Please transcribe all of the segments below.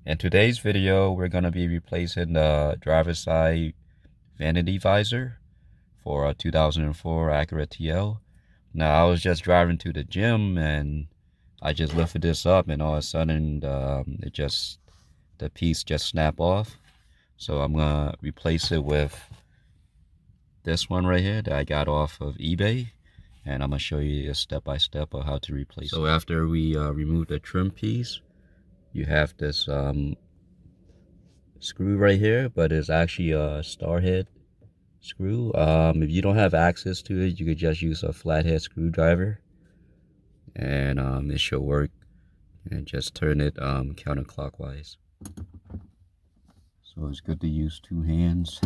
In today's video, we're going to be replacing the driver's side vanity visor for a 2004 Acura TL. Now, I was just driving to the gym and I just lifted this up, and all of a sudden the piece just snapped off. So I'm going to replace it with this one right here that I got off of eBay. And I'm going to show you a step-by-step of how to replace it. So after we remove the trim piece, you have this screw right here, but it's actually a star head screw. If you don't have access to it, you could just use a flathead screwdriver, and it should work. And just turn it counterclockwise. So it's good to use two hands,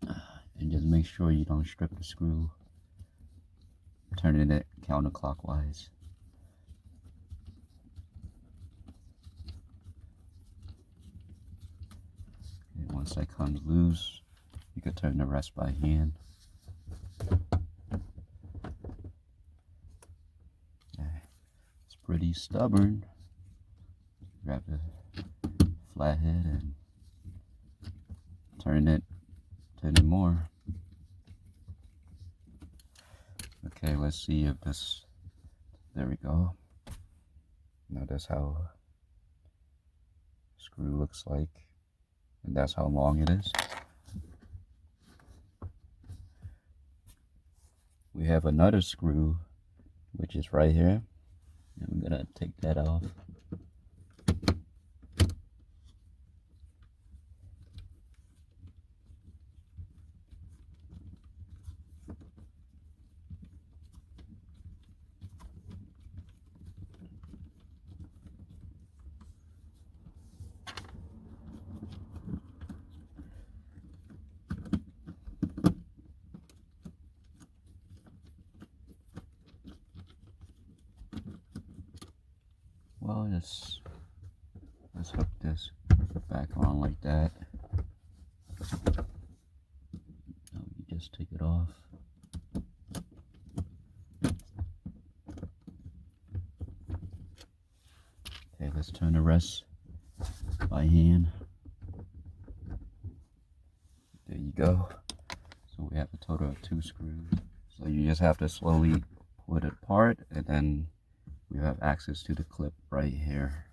and just make sure you don't strip the screw, turning it counterclockwise. Okay, once that comes loose, you can turn the rest by hand. It's pretty stubborn. Grab the flathead and turn it more. Okay, let's see if this, there we go. Now that's how the screw looks like, and that's how long it is. We have another screw, which is right here, and we're gonna take that off. Well, let's hook this back on like that. Now you just take it off. Okay, let's turn the rest by hand. There you go. So we have a total of 2 screws. So you just have to slowly pull it apart, and then we have access to the clip right here.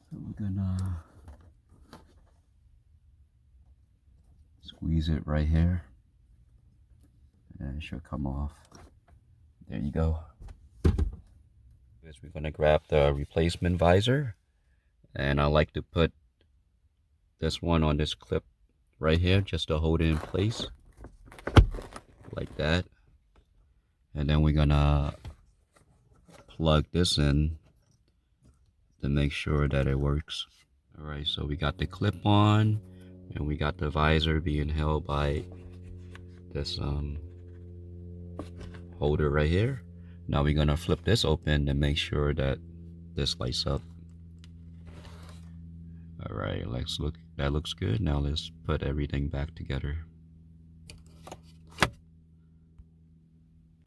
So we're gonna squeeze it right here, and it should come off. There you go. We're gonna grab the replacement visor, and I like to put this one on this clip right here just to hold it in place like that. And then we're gonna plug this in to make sure that it works. All right, so we got the clip on, and we got the visor being held by this holder right here. Now we're gonna flip this open to make sure that this lights up. All right, let's look. That looks good. Now let's put everything back together.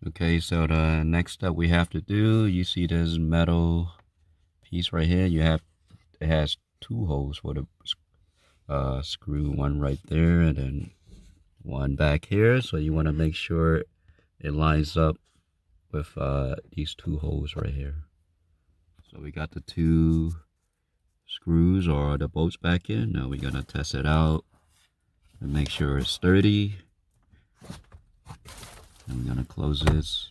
Okay, so the next step we have to do, you see this metal piece right here. It has 2 holes for the screw, one right there and then one back here. So you want to make sure it lines up with these 2 holes right here. So we got the 2 screws or the bolts back in. Now we're gonna test it out and make sure it's sturdy. And we're gonna close this,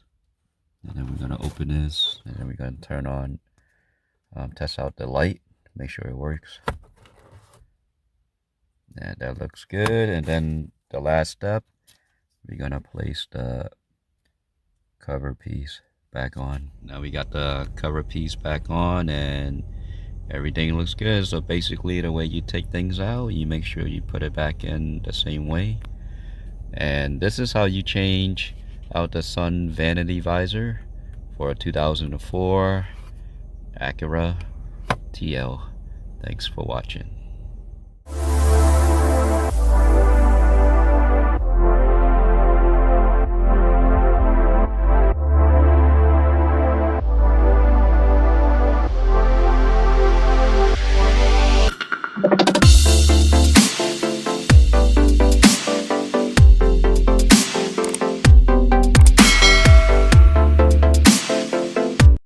and then we're gonna open this, and then we're gonna turn on, test out the light, make sure it works. And that looks good. And then the last step, we're gonna place the cover piece back on. Now we got the cover piece back on, and everything looks good. So basically, the way you take things out, you make sure you put it back in the same way. And this is how you change out the sun vanity visor for a 2004 Acura TL. Thanks for watching.